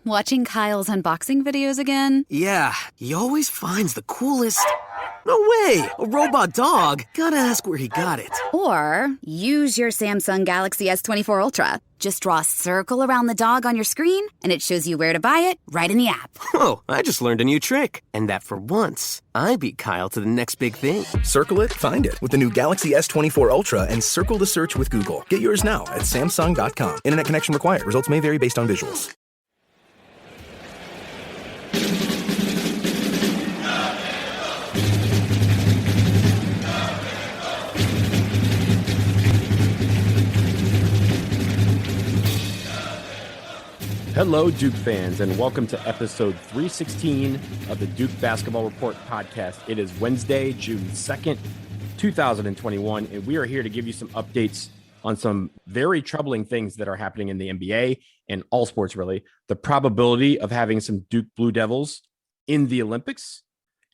Watching Kyle's unboxing videos again? Yeah, he always finds the coolest... No way! A robot dog? Gotta ask where he got it. Or use your Samsung Galaxy S24 Ultra. Just draw a circle around the dog on your screen, and it shows you where to buy it right in the app. Whoa, I just learned a new trick. And that for once, I beat Kyle to the next big thing. Circle it, find it with the new Galaxy S24 Ultra and circle the search with Google. Get yours now at Samsung.com. Internet connection required. Results may vary based on visuals. Hello, Duke fans, and welcome to episode 316 of the Duke Basketball Report podcast. It is Wednesday, June 2nd, 2021, and we are here to give you some updates on some very troubling things that are happening in the NBA and all sports, really. The probability of having some Duke Blue Devils in the Olympics,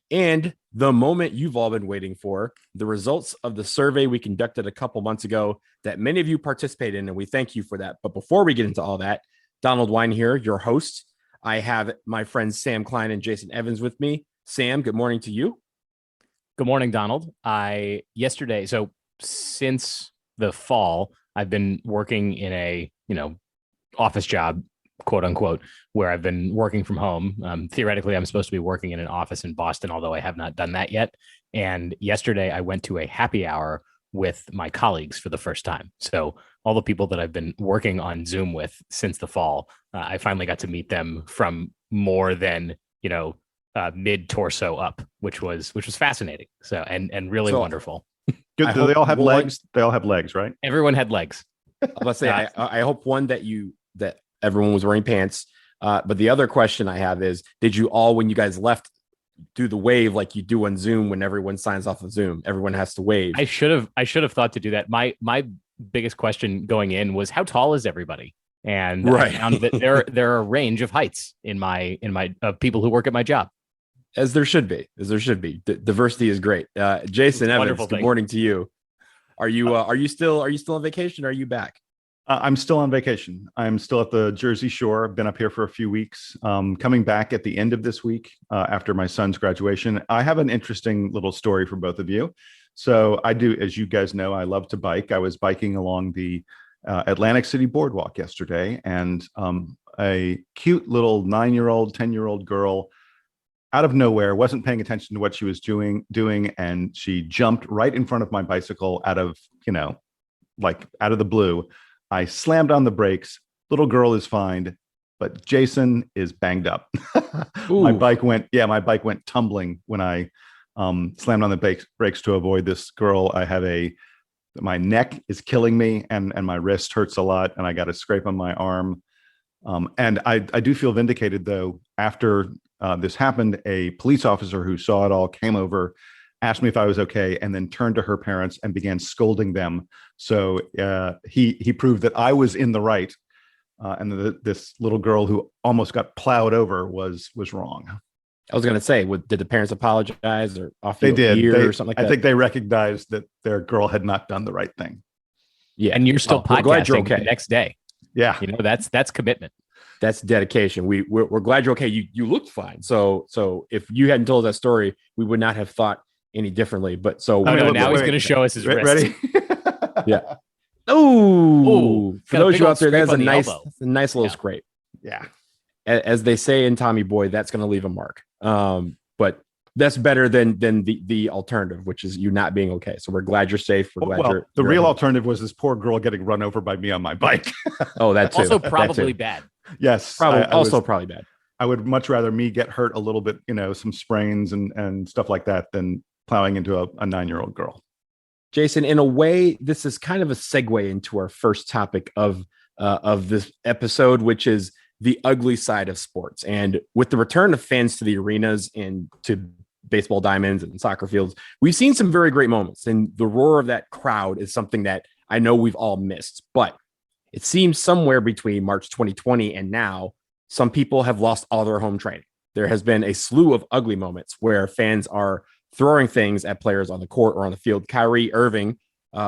and the moment you've all been waiting for, the results of the survey we conducted a couple months ago that many of you participated in, and we thank you for that. But before we get into all that, Donald Wine here, your host. I have my friends Sam Klein and Jason Evans with me. Sam, good morning to you. Good morning, Donald. So since the fall, I've been working in a, office job, quote unquote, where I've been working from home. Theoretically, I'm supposed to be working in an office in Boston, although I have not done that yet. And yesterday I went to a happy hour with my colleagues for the first time. So all the people that I've been working on Zoom with since the fall, I finally got to meet them from more than, mid torso up, which was fascinating. So, and really wonderful. Good. Do they all have legs? They all have legs, right? Everyone had legs. Let's say, I hope one that everyone was wearing pants. But the other question I have is, did you all, when you guys left, do the wave like you do on Zoom when everyone signs off of Zoom? Everyone has to wave. I should have thought to do that. My biggest question going in was, how tall is everybody? And right. I found that there are a range of heights in my people who work at my job. As there should be. Diversity is great. Jason Evans, good morning to you. Are you still on vacation? Or are you back? I'm still on vacation. I'm still at the Jersey Shore. I've been up here for a few weeks. Coming back at the end of this week after my son's graduation. I have an interesting little story for both of you. So I do, as you guys know, I love to bike. I was biking along the Atlantic City Boardwalk yesterday, and a cute little 9-year-old, 10-year-old girl out of nowhere wasn't paying attention to what she was doing, and she jumped right in front of my bicycle out of the blue. I slammed on the brakes. Little girl is fine, but Jason is banged up. My bike went tumbling when I slammed on the brakes to avoid this girl. My neck is killing me, and my wrist hurts a lot, and I got a scrape on my arm. And I do feel vindicated, though. After this happened, a police officer who saw it all came over, asked me if I was okay, and then turned to her parents and began scolding them. So he proved that I was in the right, and this little girl who almost got plowed over was wrong. I was going to say, did the parents apologize or offer you a beer or something like that? I think they recognized that their girl had not done the right thing. Yeah, and you're still podcasting glad you're okay. the next day. Yeah, that's commitment. That's dedication. We're glad you're okay. You looked fine. So if you hadn't told that story, we would not have thought any differently. But so now he's going to show us his wrist. Ready? Yeah. Oh, for those of you out there, that's a nice little scrape. Yeah. As they say in Tommy Boy, that's going to leave a mark. But that's better than the alternative, which is you not being okay. So we're glad you're safe. The real alternative was this poor girl getting run over by me on my bike. Oh, that too. Also probably bad. Yes. Probably bad. I would much rather me get hurt a little bit, some sprains and stuff like that, than plowing into a 9-year-old girl. Jason, in a way, this is kind of a segue into our first topic of this episode, which is the ugly side of sports. And with the return of fans to the arenas and to baseball diamonds and soccer fields, we've seen some very great moments. And the roar of that crowd is something that I know we've all missed. But it seems somewhere between March 2020 and now, some people have lost all their home training. There has been a slew of ugly moments where fans are throwing things at players on the court or on the field. Kyrie Irving,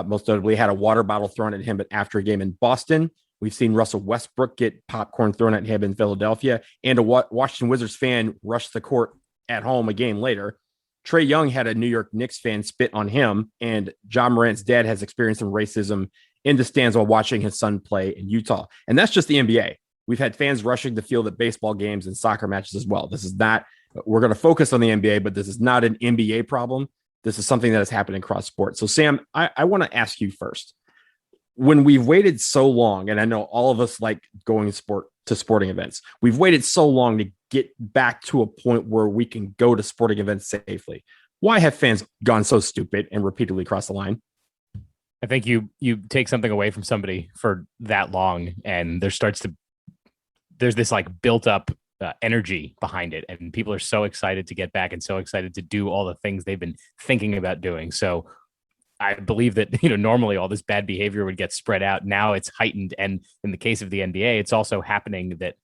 most notably, had a water bottle thrown at him after a game in Boston. We've seen Russell Westbrook get popcorn thrown at him in Philadelphia, and a Washington Wizards fan rush the court at home a game later. Trae Young had a New York Knicks fan spit on him, and John Morant's dad has experienced some racism in the stands while watching his son play in Utah. And that's just the NBA. We've had fans rushing the field at baseball games and soccer matches as well. This is not, we're going to focus on the NBA, but this is not an NBA problem. This is something that has happened across sports. So Sam, I want to ask you first, when we've waited so long, and I know all of us like going to sporting events, we've waited so long to get back to a point where we can go to sporting events safely. Why have fans gone so stupid and repeatedly crossed the line? I think you take something away from somebody for that long, and there's this like built up energy behind it, and people are so excited to get back and so excited to do all the things they've been thinking about doing. So I believe that, normally all this bad behavior would get spread out. Now it's heightened. And in the case of the NBA, it's also happening that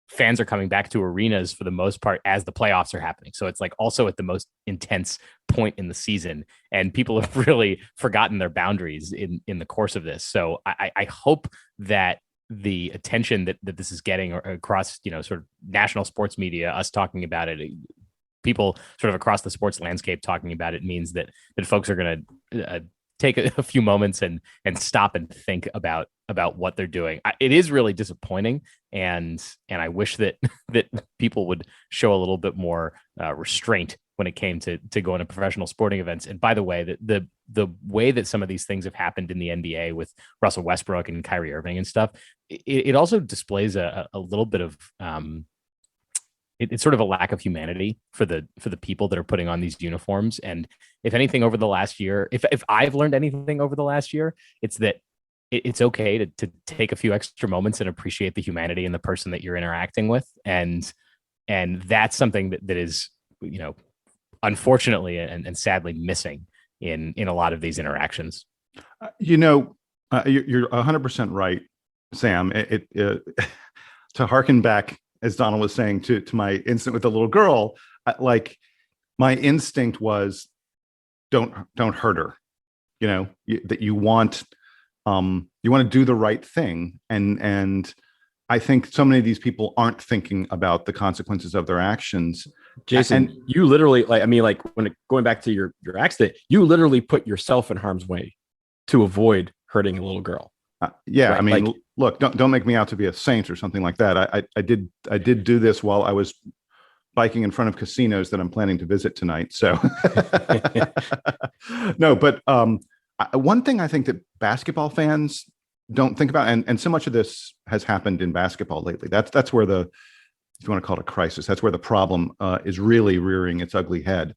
fans are coming back to arenas for the most part as the playoffs are happening. So it's like also at the most intense point in the season, and people have really forgotten their boundaries in the course of this. So I hope that the attention that this is getting across, sort of national sports media, us talking about it, people sort of across the sports landscape talking about it, means that folks are going to take a few moments and stop and think about what they're doing. It is really disappointing, and I wish that people would show a little bit more restraint when it came to going to professional sporting events. And by the way, the way that some of these things have happened in the NBA with Russell Westbrook and Kyrie Irving and stuff, it also displays a little bit of it's sort of a lack of humanity for the people that are putting on these uniforms. And if anything over the last year, if I've learned anything over the last year, it's that it's okay to take a few extra moments and appreciate the humanity in the person that you're interacting with. And that's something that is, unfortunately and sadly missing in a lot of these interactions. You're 100% right, Sam. To harken back, as Donald was saying, to my incident with the little girl, like my instinct was, don't hurt her. That you want to do the right thing, and I think so many of these people aren't thinking about the consequences of their actions. Jason, and you literally, going back to your accident, you literally put yourself in harm's way to avoid hurting a little girl. Yeah, right? Look, don't make me out to be a saint or something like that. I did do this while I was biking in front of casinos that I'm planning to visit tonight. So no, but one thing I think that basketball fans don't think about, and so much of this has happened in basketball lately. That's where if you want to call it a crisis, that's where the problem is really rearing its ugly head.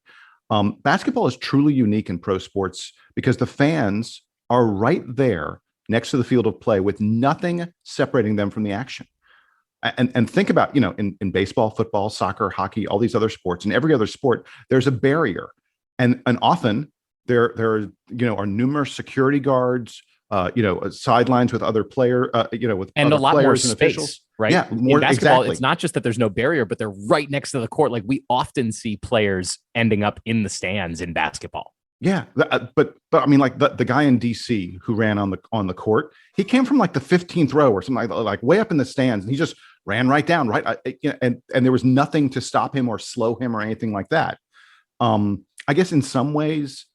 Basketball is truly unique in pro sports because the fans are right there next to the field of play with nothing separating them from the action. And think about, in baseball, football, soccer, hockey, all these other sports, and every other sport, there's a barrier. And often there are numerous security guards, sidelines with other players, with and other a lot players more and space, officials. right? Yeah, more in basketball. Exactly. It's not just that there's no barrier, but they're right next to the court. Like we often see players ending up in the stands in basketball. Yeah, but I mean, like the guy in DC who ran on the court, he came from like the 15th row or something like way up in the stands, and he just ran right down, right, and there was nothing to stop him or slow him or anything like that. I guess in some ways,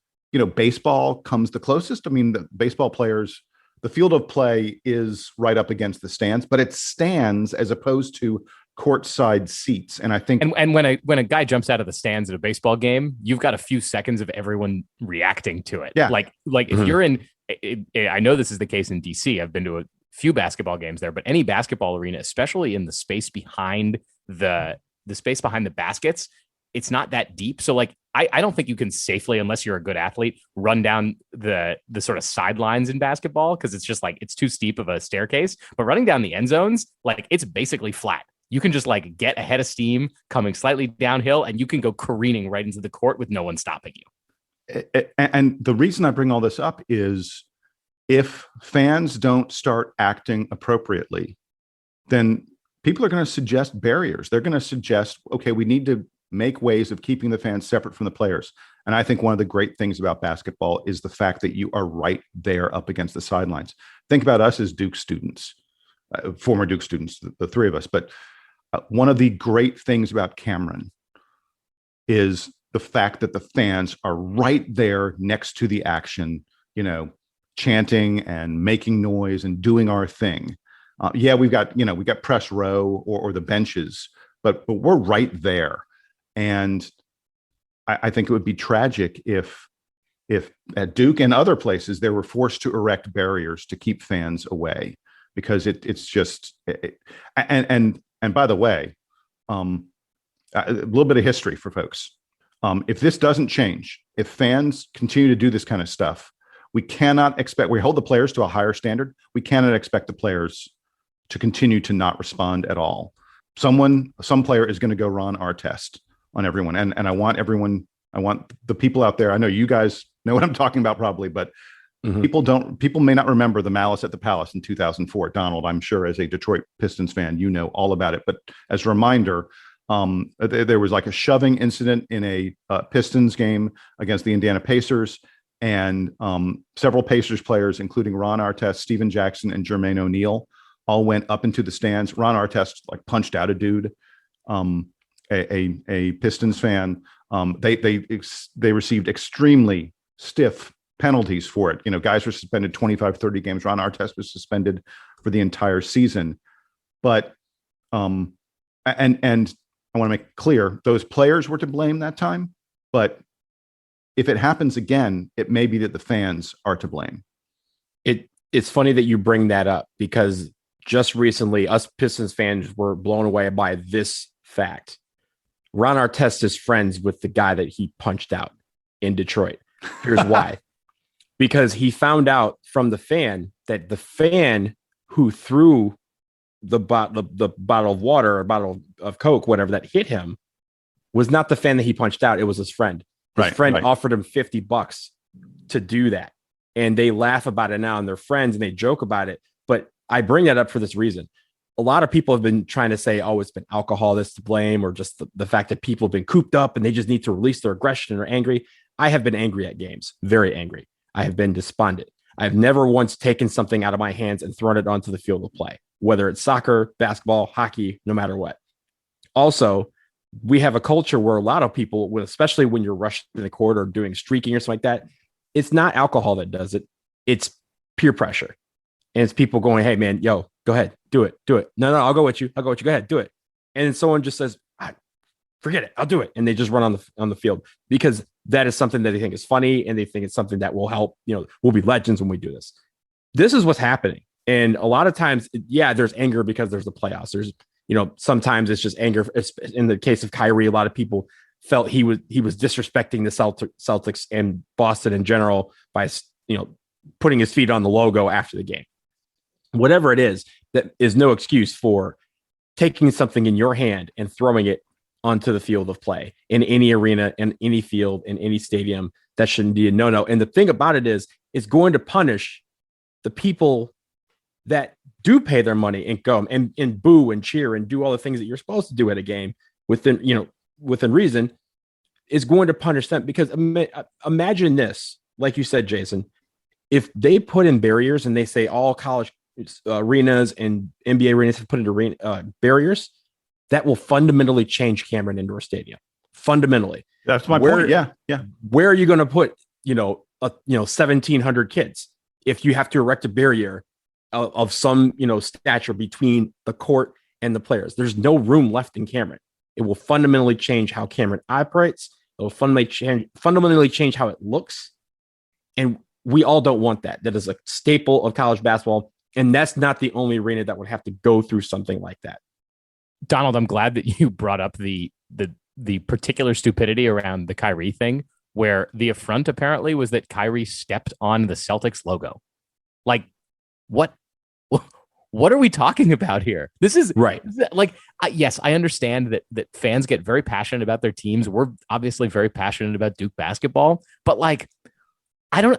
baseball comes the closest. I mean, the baseball players, the field of play is right up against the stands, but it stands as opposed to courtside seats. And I think, and when a guy jumps out of the stands at a baseball game, you've got a few seconds of everyone reacting to it. Yeah. Like if you're in, I know this is the case in DC. I've been to a few basketball games there, but any basketball arena, especially in the space behind the space behind the baskets, it's not that deep. So like, I don't think you can safely, unless you're a good athlete, run down the sort of sidelines in basketball, because it's just like, it's too steep of a staircase. But running down the end zones, like it's basically flat. You can just like get ahead of steam coming slightly downhill, and you can go careening right into the court with no one stopping you. And the reason I bring all this up is if fans don't start acting appropriately, then people are going to suggest barriers. They're going to suggest, okay, we need to make ways of keeping the fans separate from the players. And I think one of the great things about basketball is the fact that you are right there up against the sidelines. Think about us as Duke students. former Duke students, the three of us. But one of the great things about Cameron is the fact that the fans are right there next to the action, chanting and making noise and doing our thing. We've got press row or the benches, but we're right there. And I think it would be tragic if at Duke and other places they were forced to erect barriers to keep fans away, because it's just and by the way, a little bit of history for folks. If this doesn't change, if fans continue to do this kind of stuff, we hold the players to a higher standard. We cannot expect the players to continue to not respond at all. Some player is going to go run our test on everyone. And I want the people out there. I know you guys know what I'm talking about probably, but people may not remember the Malice at the Palace in 2004. Donald, I'm sure as a Detroit Pistons fan, you know all about it. But as a reminder, there was like a shoving incident in a Pistons game against the Indiana Pacers, and several Pacers players, including Ron Artest, Steven Jackson, and Jermaine O'Neal, all went up into the stands. Ron Artest punched out a dude, a Pistons fan. They received extremely stiff penalties for it. Guys were suspended 25, 30 games. Ron Artest was suspended for the entire season. But and I want to make clear, those players were to blame that time. But if it happens again, it may be that the fans are to blame. It's funny that you bring that up, because just recently, us Pistons fans were blown away by this fact. Ron Artest is friends with the guy that he punched out in Detroit. Here's why. Because he found out from the fan that the fan who threw the bottle of water or bottle of Coke, whatever, that hit him, was not the fan that he punched out. It was his friend. His friend offered him $50 to do that. And they laugh about it now, and they're friends and they joke about it. But I bring that up for this reason. A lot of people have been trying to say, oh, it's been alcohol that's to blame, or just the fact that people have been cooped up and they just need to release their aggression or angry. I have been angry at games, very angry. I have been despondent. I've never once taken something out of my hands and thrown it onto the field of play, whether it's soccer, basketball, hockey, no matter what. Also, we have a culture where a lot of people, especially when you're rushing the court or doing streaking or something like that, it's not alcohol that does it. It's peer pressure. And it's people going, hey, man, yo, go ahead, do it. No, I'll go with you. Go ahead, do it. And then someone just says, forget it, I'll do it. And they just run on the field, because that is something that they think is funny, and they think it's something that will help, we'll be legends when we do this. This is what's happening. And a lot of times, there's anger because there's the playoffs. There's, sometimes it's just anger. In the case of Kyrie, a lot of people felt he was disrespecting the Celtics and Boston in general by, putting his feet on the logo after the game. Whatever it is, that is no excuse for taking something in your hand and throwing it onto the field of play in any arena, in any field, in any stadium. That shouldn't be a no-no. And the thing about it is, it's going to punish the people that do pay their money and go and boo and cheer and do all the things that you're supposed to do at a game within reason, is going to punish them. Because imagine this, like you said, Jason, if they put in barriers and they say all college arenas and NBA arenas have put in barriers, that will fundamentally change Cameron Indoor Stadium. Fundamentally. That's my point. Yeah. Where are you going to put, 1,700 kids if you have to erect a barrier of some, stature between the court and the players? There's no room left in Cameron. It will fundamentally change how Cameron operates. It will fundamentally change how it looks. And we all don't want that. That is a staple of college basketball. And that's not the only arena that would have to go through something like that. Donald, I'm glad that you brought up the particular stupidity around the Kyrie thing, where the affront apparently was that Kyrie stepped on the Celtics logo. Like, what are we talking about here? This is right. Yes, I understand that fans get very passionate about their teams. We're obviously very passionate about Duke basketball, but I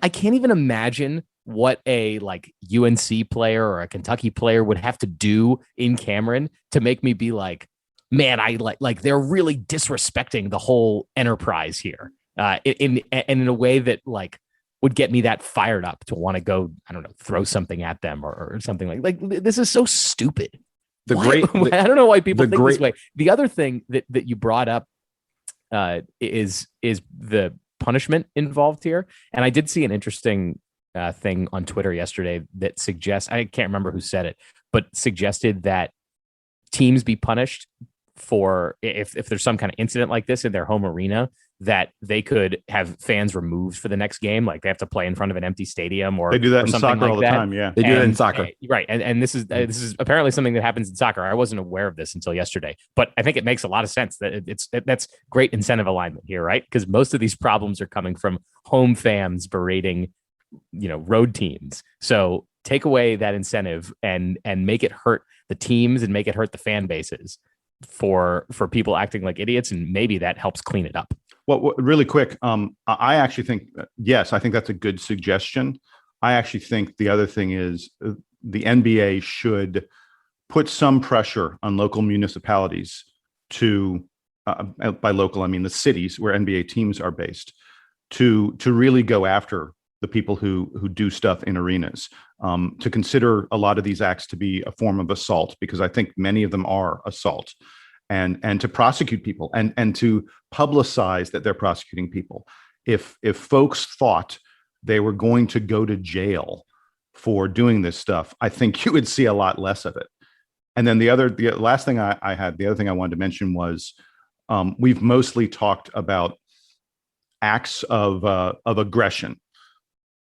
can't even imagine what a UNC player or a Kentucky player would have to do in Cameron to make me be like, man, I like they're really disrespecting the whole enterprise here. In a way that would get me that fired up to want to go, I don't know, throw something at them or something like this is so stupid. I don't know why people think this way. The other thing that you brought up is the punishment involved here. And I did see an interesting thing on Twitter yesterday that suggests, I can't remember who said it, but suggested that teams be punished for if there's some kind of incident like this in their home arena, that they could have fans removed for the next game. Like they have to play in front of an empty stadium, or they do that in something soccer like all the that. time. Yeah, they do that in soccer. Right. And this is apparently something that happens in soccer. I wasn't aware of this until yesterday, but I think it makes a lot of sense that that's great incentive alignment here, right? Because most of these problems are coming from home fans berating, road teams. So take away that incentive and make it hurt the teams and make it hurt the fan bases for people acting like idiots, and maybe that helps clean it up. Well, really quick, I actually think, yes, I think that's a good suggestion. I actually think the other thing is the NBA should put some pressure on local municipalities to, by local, I mean the cities where NBA teams are based, to really go after the people who do stuff in arenas, to consider a lot of these acts to be a form of assault, because I think many of them are assault. And to prosecute people and to publicize that they're prosecuting people. If folks thought they were going to go to jail for doing this stuff, I think you would see a lot less of it. And then the last thing the other thing I wanted to mention was we've mostly talked about acts of aggression,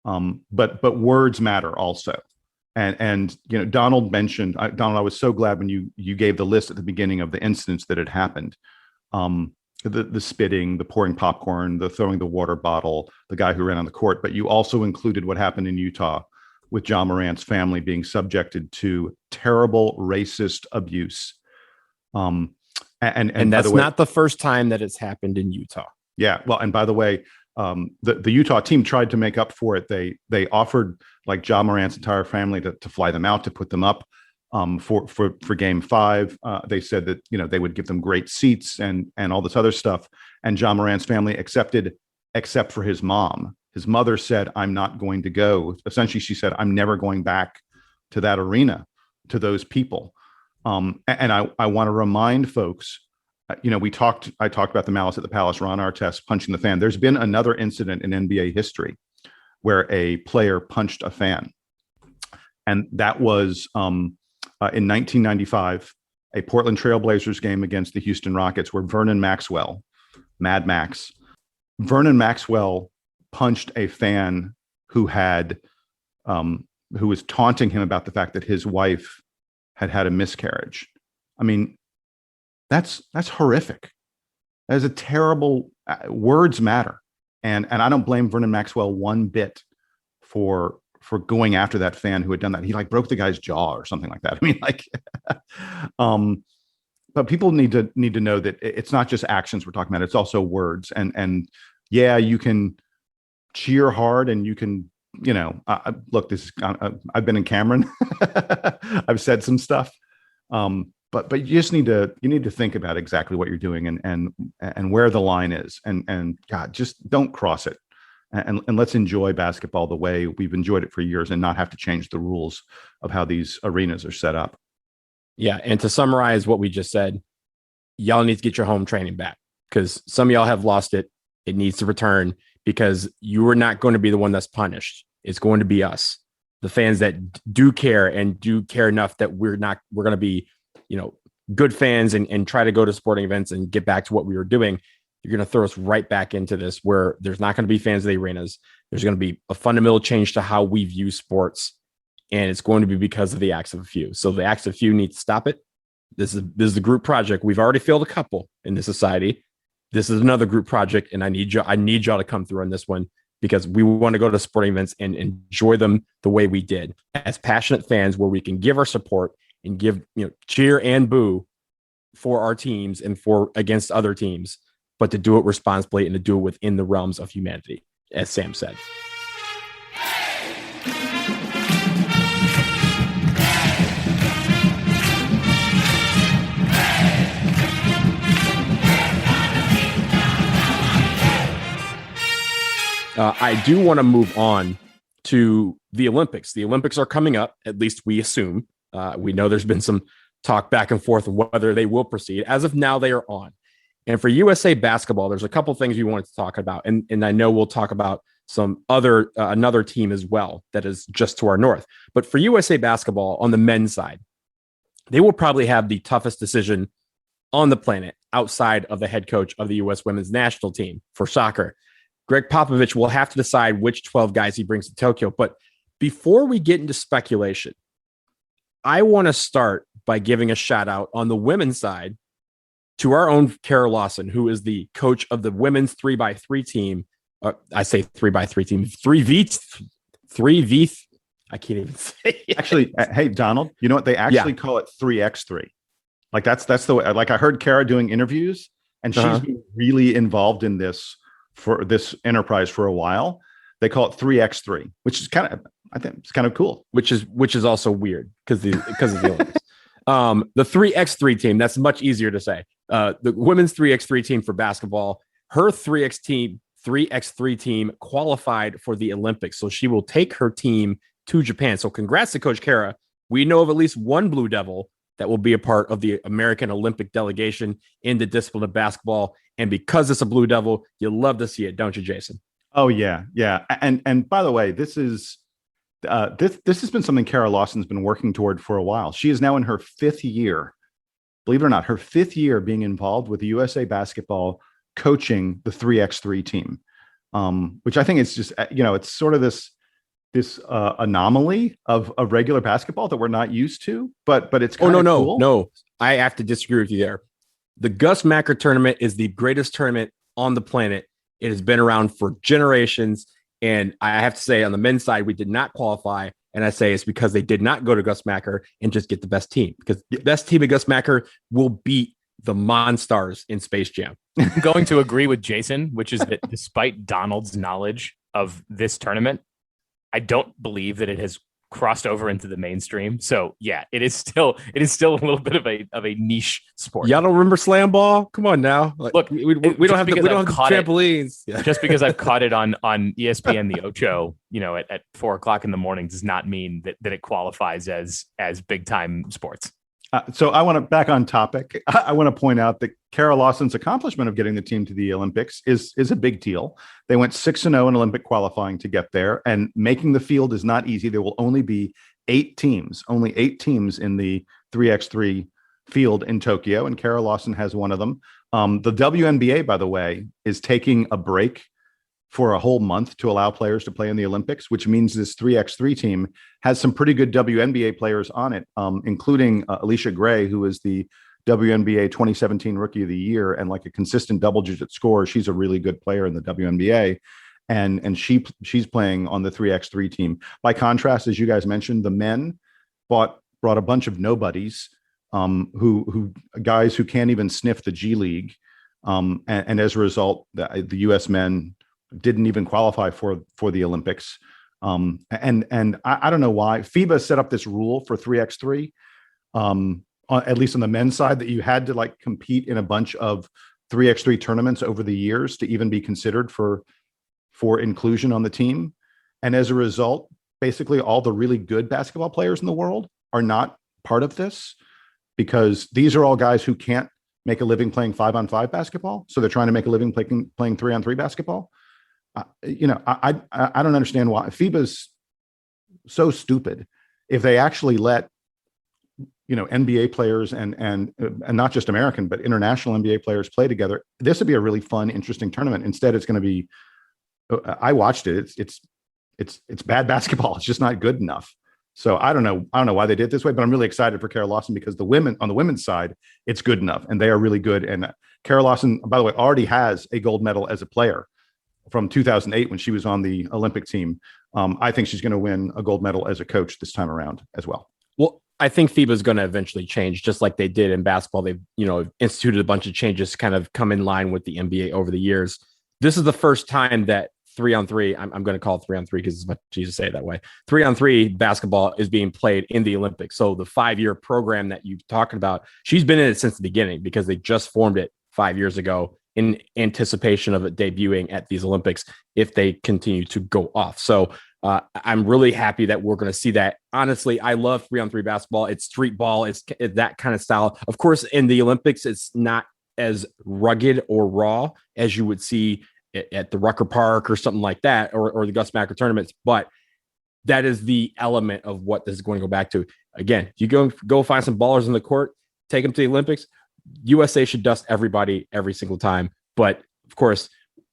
but words matter also. And Donald mentioned, Donald, I was so glad when you gave the list at the beginning of the incidents that had happened. The spitting, the pouring popcorn, the throwing the water bottle, the guy who ran on the court. But you also included what happened in Utah with Ja Morant's family being subjected to terrible racist abuse. And that's not the first time that it's happened in Utah. Yeah. Well, and by the way, the Utah team tried to make up for it. They offered like Ja Morant's entire family to fly them out, to put them up for game 5. They said that, they would give them great seats and all this other stuff. And Ja Morant's family accepted, except for his mom. His mother said, I'm not going to go. Essentially, she said, I'm never going back to that arena, to those people. And I want to remind folks, I talked about the Malice at the Palace, Ron Artest punching the fan. There's been another incident in NBA history where a player punched a fan. And that was in 1995, a Portland Trailblazers game against the Houston Rockets, where Vernon Maxwell, Mad Max, punched a fan who was taunting him about the fact that his wife had a miscarriage. I mean, that's horrific. That is a terrible, words matter. And I don't blame Vernon Maxwell one bit for going after that fan who had done that. He broke the guy's jaw or something like that. I mean, but people need to know that it's not just actions we're talking about. It's also words. And yeah, you can cheer hard and you can, look, I've been in Cameron. I've said some stuff. But you just need to think about exactly what you're doing and where the line is, and God, just don't cross it, and let's enjoy basketball the way we've enjoyed it for years, and not have to change the rules of how these arenas are set up. Yeah, and to summarize what we just said, y'all need to get your home training back, because some of y'all have lost it. It needs to return, because you are not going to be the one that's punished. It's going to be us, the fans that do care and do care enough that we're going to be good fans and try to go to sporting events and get back to what we were doing. You're going to throw us right back into this, where there's not going to be fans of the arenas. There's going to be a fundamental change to how we view sports, and it's going to be because of the acts of a few. So the acts of a few need to stop it. This is the group project. We've already failed a couple in this society. This is another group project, and I need y'all to come through on this one, because we want to go to sporting events and enjoy them the way we did as passionate fans, where we can give our support and give, cheer and boo for our teams and against other teams, but to do it responsibly and to do it within the realms of humanity, as Sam said. I do want to move on to the Olympics. The Olympics are coming up, at least we assume. We know there's been some talk back and forth on whether they will proceed. As of now, they are on. And for USA basketball, there's a couple things we wanted to talk about. And I know we'll talk about some other another team as well that is just to our north. But for USA basketball on the men's side, they will probably have the toughest decision on the planet outside of the head coach of the U.S. women's national team for soccer. Greg Popovich will have to decide which 12 guys he brings to Tokyo. But before we get into speculation, I want to start by giving a shout out on the women's side to our own Kara Lawson, who is the coach of the women's 3x3 team. I say 3x3 team, 3v. I can't even say it. Actually, hey, Donald, you know what? They actually call it 3x3. Like that's the way, like I heard Kara doing interviews, and she's been really involved in this for this enterprise for a while. They call it 3x3, which is kind of, I think it's kind of cool. Which is also weird because of the Olympics. The 3x3 team, that's much easier to say. The women's 3x3 team for basketball, her 3x3 team qualified for the Olympics. So she will take her team to Japan. So congrats to Coach Kara. We know of at least one Blue Devil that will be a part of the American Olympic delegation in the discipline of basketball. And because it's a Blue Devil, you love to see it, don't you, Jason? Oh, yeah. Yeah. And by the way, this has been something Kara Lawson's been working toward for a while. She is now in her 5th year, believe it or not, her 5th year being involved with the USA basketball coaching the 3x3 team, which I think is just, it's sort of this anomaly of regular basketball that we're not used to, but it's kind of cool. No, I have to disagree with you there. The Gus Macker tournament is the greatest tournament on the planet. It has been around for generations. And I have to say, on the men's side, we did not qualify. And I say it's because they did not go to Gus Macker and just get the best team, because the best team at Gus Macker will beat the Monstars in Space Jam. I'm going to agree with Jason, which is that despite Donald's knowledge of this tournament, I don't believe that it has crossed over into the mainstream. So yeah, it is still a little bit of a niche sport. Y'all don't remember slam ball? Come on now. Look, we don't have trampolines. Just because I've caught it on ESPN, the Ocho, at 4:00 in the morning does not mean that it qualifies as big time sports. So I want to back on topic. I want to point out that Kara Lawson's accomplishment of getting the team to the Olympics is a big deal. They went 6-0 in Olympic qualifying to get there, and making the field is not easy. There will only be 8 teams in the 3x3 field in Tokyo, and Kara Lawson has one of them. The WNBA, by the way, is taking a break for a whole month to allow players to play in the Olympics, which means this 3x3 team has some pretty good WNBA players on it, including Alicia Gray, who is the WNBA 2017 Rookie of the Year and like a consistent double-digit scorer. She's a really good player in the WNBA, and she's playing on the 3x3 team. By contrast, as you guys mentioned, the men brought a bunch of nobodies, who guys who can't even sniff the G League, and as a result, the U.S. men didn't even qualify for the Olympics. And I don't know why FIBA set up this rule for 3x3, at least on the men's side, that you had to like compete in a bunch of 3x3 tournaments over the years to even be considered for inclusion on the team. And as a result, basically all the really good basketball players in the world are not part of this, because these are all guys who can't make a living playing 5-on-5 basketball. So they're trying to make a living playing 3-on-3 basketball. I don't understand why FIBA's so stupid. If they actually let NBA players and not just American but international NBA players play together, this would be a really fun, interesting tournament. Instead, it's going to be. I watched it. It's bad basketball. It's just not good enough. So I don't know why they did it this way, but I'm really excited for Kara Lawson because on the women's side, it's good enough, and they are really good. And Kara Lawson, by the way, already has a gold medal as a player from 2008 when she was on the Olympic team. I think she's going to win a gold medal as a coach this time around as well. Well, I think FIBA is going to eventually change, just like they did in basketball. They've, instituted a bunch of changes to kind of come in line with the NBA over the years. This is the first time that 3-on-3, I'm going to call it 3-on-3 because it's much easier to say it that way. 3-on-3 basketball is being played in the Olympics. So the 5-year program that you're talking about, she's been in it since the beginning because they just formed it 5 years ago. in anticipation of it debuting at these Olympics if they continue to go off. So I'm really happy that we're going to see that. Honestly, I love 3-on-3 basketball. It's street ball. It's that kind of style. Of course, in the Olympics, it's not as rugged or raw as you would see at the Rucker Park or something like that, or the Gus Macker tournaments. But that is the element of what this is going to go back to. Again, if you go find some ballers in the court, take them to the Olympics, USA should dust everybody every single time. But of course,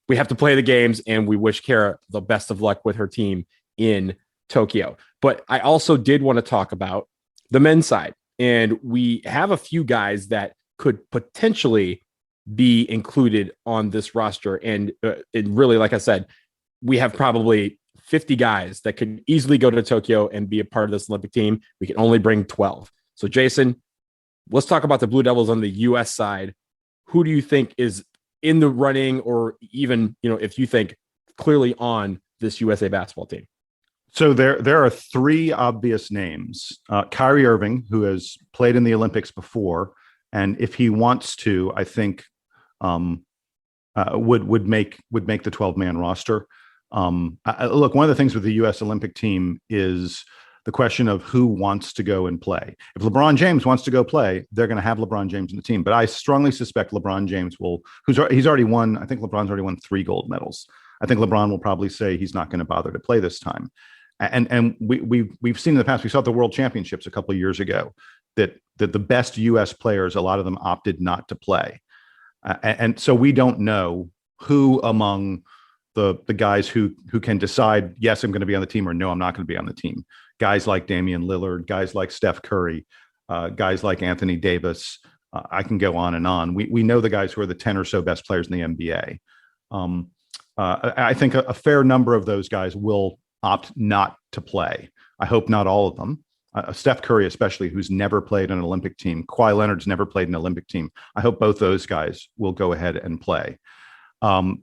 we have to play the games, and we wish Kara the best of luck with her team in Tokyo. But I also did want to talk about the men's side, and we have a few guys that could potentially be included on this roster. And it really, like I said, we have probably 50 guys that could easily go to Tokyo and be a part of this Olympic team. We can only bring 12. So Jason, let's talk about the Blue Devils on the U.S. side. Who do you think is in the running, or even, if you think clearly on this USA basketball team? So there are three obvious names. Kyrie Irving, who has played in the Olympics before, and if he wants to, I think would make the 12-man roster. Look, one of the things with the U.S. Olympic team is the question of who wants to go and play. If LeBron James wants to go play, they're going to have LeBron James in the team. But I strongly suspect LeBron James he's already won. I think LeBron's already won 3 gold medals. I think LeBron will probably say he's not going to bother to play this time. And we've seen in the past, we saw at the World Championships a couple of years ago that the best U.S. players, a lot of them opted not to play. And so we don't know who among the guys who can decide, yes, I'm going to be on the team, or no, I'm not going to be on the team. Guys like Damian Lillard, guys like Steph Curry, guys like Anthony Davis. I can go on and on. We know the guys who are the 10 or so best players in the NBA. I think a fair number of those guys will opt not to play. I hope not all of them. Steph Curry, especially, who's never played in an Olympic team. Kawhi Leonard's never played in an Olympic team. I hope both those guys will go ahead and play. And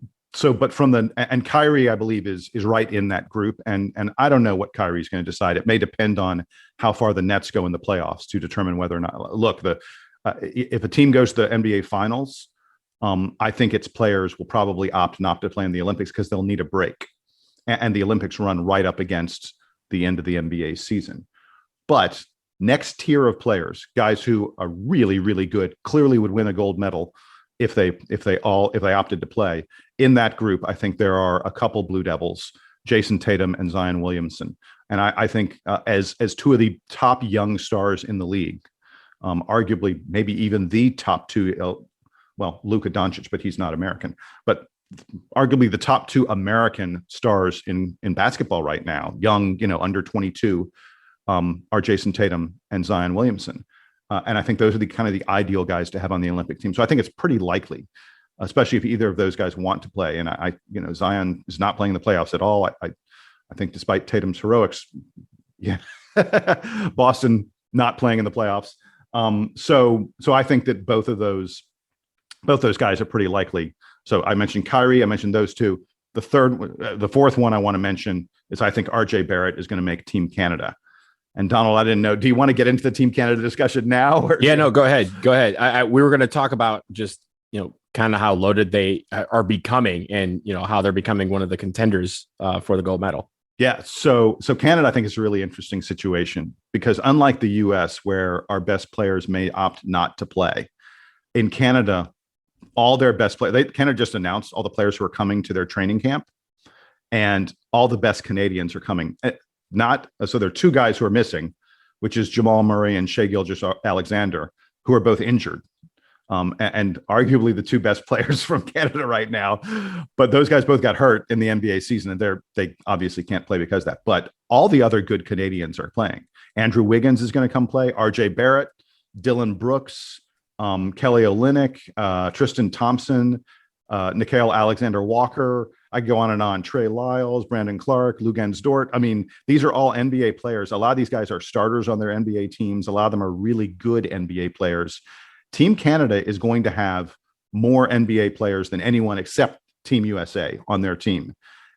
Kyrie, I believe, is right in that group. And I don't know what Kyrie's going to decide. It may depend on how far the Nets go in the playoffs to determine whether or not. Look, if a team goes to the NBA Finals, I think its players will probably opt not to play in the Olympics because they'll need a break. And the Olympics run right up against the end of the NBA season. But next tier of players, guys who are really, really good, clearly would win a gold medal if they opted to play. In that group, I think there are a couple Blue Devils, Jason Tatum and Zion Williamson. And I think as two of the top young stars in the league, arguably maybe even the top two, Luka Doncic, but he's not American, but arguably the top 2 American stars in basketball right now, young, under 22, are Jason Tatum and Zion Williamson. And I think those are the ideal guys to have on the Olympic team. So I think it's pretty likely, especially if either of those guys want to play. And Zion is not playing in the playoffs at all. I think despite Tatum's heroics, Boston not playing in the playoffs. So I think that both those guys are pretty likely. So I mentioned Kyrie, I mentioned those two. The fourth one I want to mention is I think RJ Barrett is going to make Team Canada. And Donald, I didn't know. Do you want to get into the Team Canada discussion now? Or? Yeah, no, go ahead. We were going to talk about just, kind of how loaded they are becoming, and, how they're becoming one of the contenders for the gold medal. Yeah. So Canada, I think, is a really interesting situation because unlike the US, where our best players may opt not to play, in Canada, all their best players, Canada just announced all the players who are coming to their training camp, and all the best Canadians are coming. So there are 2 guys who are missing, which is Jamal Murray and Shai Gilgeous-Alexander, who are both injured, and arguably the 2 best players from Canada right now. But those guys both got hurt in the NBA season, and they obviously can't play because of that. But all the other good Canadians are playing. Andrew Wiggins is going to come play. RJ Barrett, Dylan Brooks, Kelly Olynyk, Tristan Thompson, Nickeil Alexander-Walker. I go on and on. Trey Lyles, Brandon Clark, Luguentz Dort. I mean, these are all NBA players. A lot of these guys are starters on their NBA teams. A lot of them are really good NBA players. Team Canada is going to have more NBA players than anyone except Team USA on their team.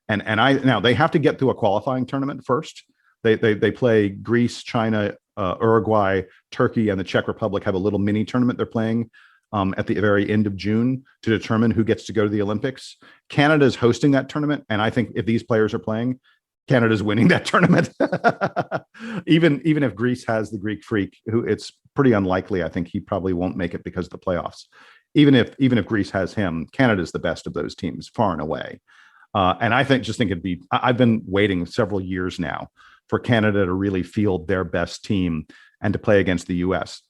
And now they have to get through a qualifying tournament first. They play Greece, China, Uruguay, Turkey, and the Czech Republic have a little mini tournament they're playing at the very end of June to determine who gets to go to the Olympics. Canada is hosting that tournament, and I think if these players are playing, Canada's winning that tournament. even if Greece has the Greek Freak, who it's pretty unlikely. I think he probably won't make it because of the playoffs. Even if Greece has him, Canada's the best of those teams, far and away. And I think it'd be. I've been waiting several years now for Canada to really field their best team and to play against the U.S.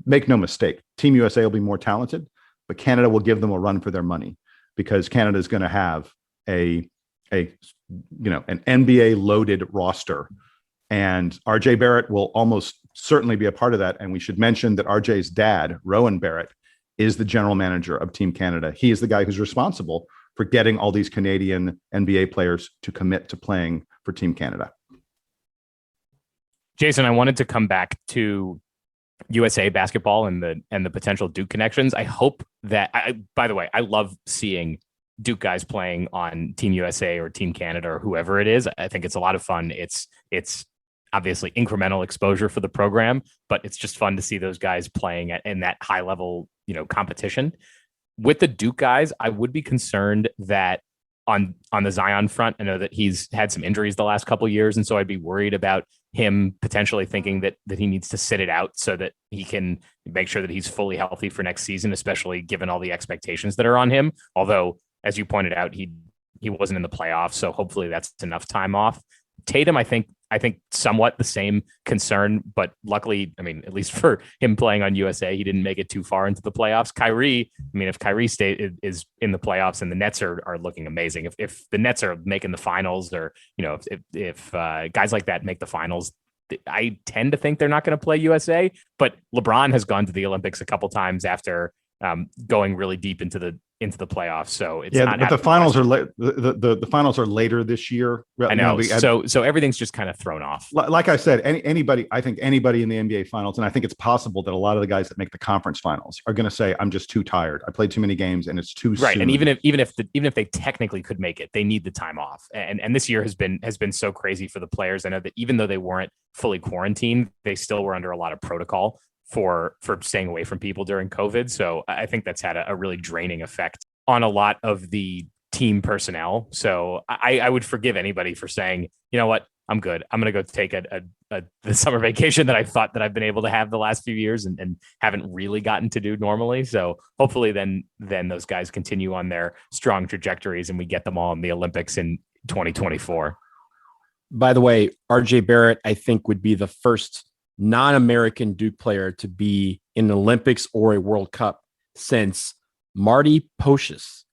Make no mistake, Team USA will be more talented, but Canada will give them a run for their money because Canada is going to have an NBA loaded roster, and RJ Barrett will almost certainly be a part of that. And we should mention that RJ's dad, Rowan Barrett, is the general manager of Team Canada. He is the guy who's responsible for getting all these Canadian NBA players to commit to playing for Team Canada. Jason, I wanted to come back to USA basketball and the potential Duke connections. I hope that by the way, I love seeing Duke guys playing on Team USA or Team Canada or whoever it is. I think it's a lot of fun. It's obviously incremental exposure for the program, but it's just fun to see those guys playing in that high level, competition. With the Duke guys, I would be concerned that on the Zion front, I know that he's had some injuries the last couple of years, and so I'd be worried about him potentially thinking that he needs to sit it out so that he can make sure that he's fully healthy for next season, especially given all the expectations that are on him. Although, as you pointed out, he wasn't in the playoffs, so hopefully that's enough time off. Tatum, I think somewhat the same concern, but luckily, at least for him playing on USA, he didn't make it too far into the playoffs. Kyrie, if Kyrie is in the playoffs and the Nets are looking amazing, if the Nets are making the finals, or if guys like that make the finals, I tend to think they're not going to play USA. But LeBron has gone to the Olympics a couple times after going really deep into the playoffs. So it's not. But the finals are the finals are later this year. I know. So everything's just kind of thrown off. Like I said, anybody in the NBA finals, and I think it's possible that a lot of the guys that make the conference finals are going to say, "I'm just too tired. I played too many games, and it's too right." soon. And even if they technically could make it, they need the time off. And this year has been so crazy for the players. I know that even though they weren't fully quarantined, they still were under a lot of protocol for staying away from people during COVID. So I think that's had a really draining effect on a lot of the team personnel. So I would forgive anybody for saying, you know what, I'm good. I'm going to go take the summer vacation that I thought that I've been able to have the last few years and haven't really gotten to do normally. So hopefully then those guys continue on their strong trajectories and we get them all in the Olympics in 2024. By the way, RJ Barrett, I think, would be the first non-American Duke player to be in the Olympics or a World Cup since Marty Pošius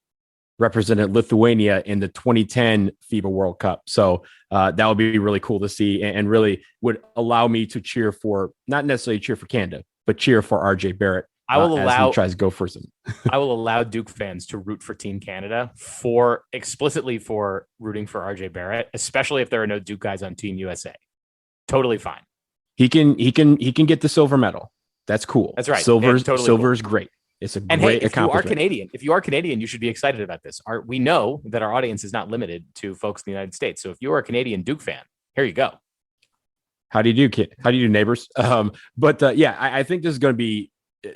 represented Lithuania in the 2010 FIBA World Cup. So that would be really cool to see, and really would allow me to cheer for, not necessarily cheer for Canada, but cheer for RJ Barrett. I will allow, as he tries to go for some. I will allow Duke fans to root for Team Canada explicitly for rooting for RJ Barrett, especially if there are no Duke guys on Team USA. Totally fine. He can get the silver medal. That's cool. That's right. Silver is cool. great. It's a and great hey, accomplishment. If you are Canadian, you should be excited about this. We know that our audience is not limited to folks in the United States. So if you are a Canadian Duke fan, here you go. How do you do, kid? How do you do, neighbors? I think this is going to be,